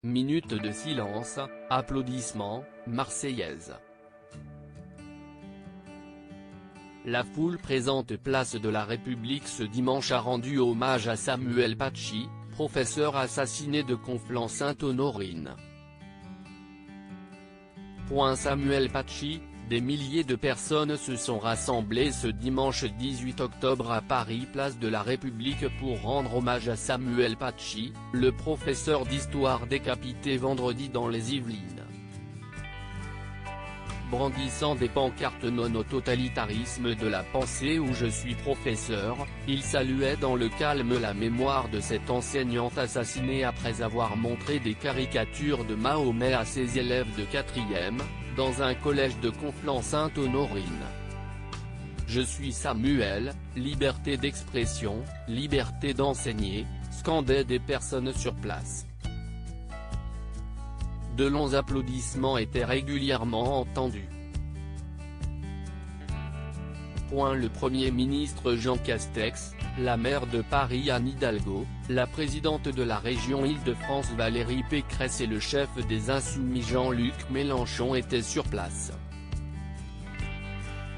minute de silence, applaudissements, Marseillaise. La foule présente place de la République ce dimanche a rendu hommage à Samuel Paty, professeur assassiné de Conflans-Sainte-Honorine. Samuel Paty, des milliers de personnes se sont rassemblées ce dimanche 18 octobre à Paris place de la République pour rendre hommage à Samuel Paty, le professeur d'histoire décapité vendredi dans les Yvelines. Brandissant des pancartes non au totalitarisme de la pensée où je suis professeur, il saluait dans le calme la mémoire de cette enseignante assassinée après avoir montré des caricatures de Mahomet à ses élèves de 4e, dans un collège de Conflans-Sainte-Honorine. Je suis Samuel, liberté d'expression, liberté d'enseigner, scandaient des personnes sur place. De longs applaudissements étaient régulièrement entendus. Le Premier ministre Jean Castex, la maire de Paris Anne Hidalgo, la présidente de la région Île-de-France Valérie Pécresse et le chef des Insoumis Jean-Luc Mélenchon étaient sur place.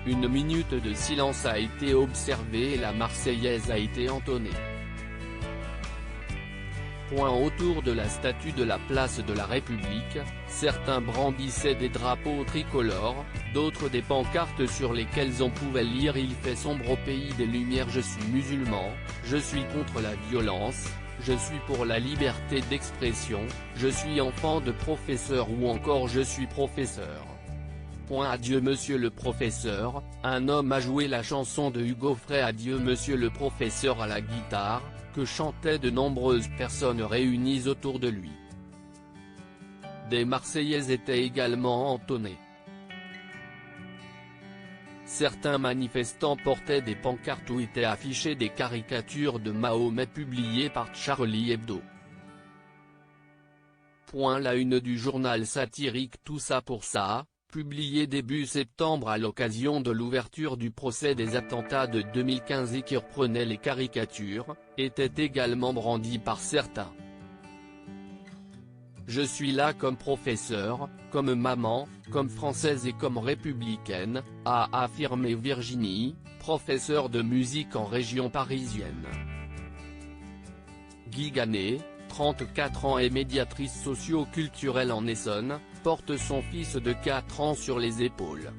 Une minute de silence a été observée et la Marseillaise a été entonnée. Autour de la statue de la place de la République, certains brandissaient des drapeaux tricolores, d'autres des pancartes sur lesquelles on pouvait lire « Il fait sombre au pays des Lumières, je suis musulman, je suis contre la violence, je suis pour la liberté d'expression, je suis enfant de professeur » ou encore « Je suis professeur ». Adieu monsieur le professeur, un homme a joué la chanson de Hugo Frey Adieu monsieur le professeur à la guitare, que chantaient de nombreuses personnes réunies autour de lui. Des Marseillaises étaient également entonnées. Certains manifestants portaient des pancartes où étaient affichées des caricatures de Mahomet publiées par Charlie Hebdo. La une du journal satirique Tout ça pour ça, publié début septembre à l'occasion de l'ouverture du procès des attentats de 2015 et qui reprenait les caricatures, était également brandi par certains. Je suis là comme professeur, comme maman, comme française et comme républicaine, a affirmé Virginie, professeure de musique en région parisienne. Guy Ganet, 34 ans et médiatrice socio-culturelle en Essonne, porte son fils de 4 ans sur les épaules.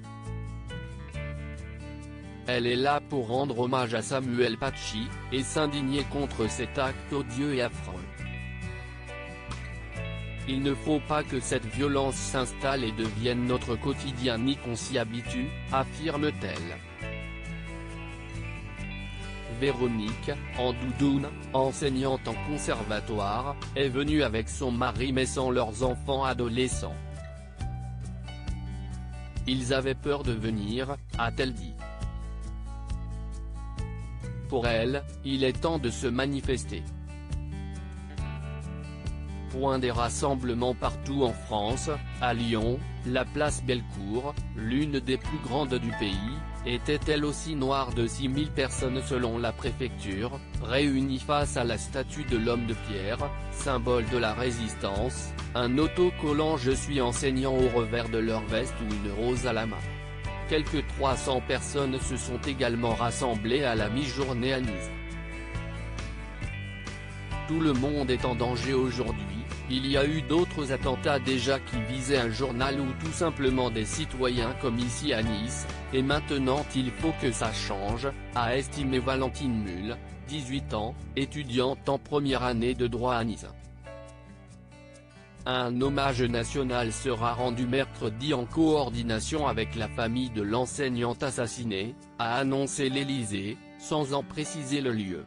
Elle est là pour rendre hommage à Samuel Paty, et s'indigner contre cet acte odieux et affreux. Il ne faut pas que cette violence s'installe et devienne notre quotidien ni qu'on s'y habitue, affirme-t-elle. Véronique, en doudoune, enseignante en conservatoire, est venue avec son mari mais sans leurs enfants adolescents. Ils avaient peur de venir, a-t-elle dit. Pour elle, il est temps de se manifester. Des rassemblements partout en France, à Lyon, la place Bellecour, l'une des plus grandes du pays, était elle aussi noire de 6000 personnes selon la préfecture, réunies face à la statue de l'homme de pierre, symbole de la résistance, un autocollant « Je suis enseignant » au revers de leur veste ou une rose à la main. Quelques 300 personnes se sont également rassemblées à la mi-journée à Nice. Tout le monde est en danger aujourd'hui. Il y a eu d'autres attentats déjà qui visaient un journal ou tout simplement des citoyens comme ici à Nice, et maintenant il faut que ça change, a estimé Valentine Mull, 18 ans, étudiante en première année de droit à Nice. Un hommage national sera rendu mercredi en coordination avec la famille de l'enseignante assassinée, a annoncé l'Élysée, sans en préciser le lieu.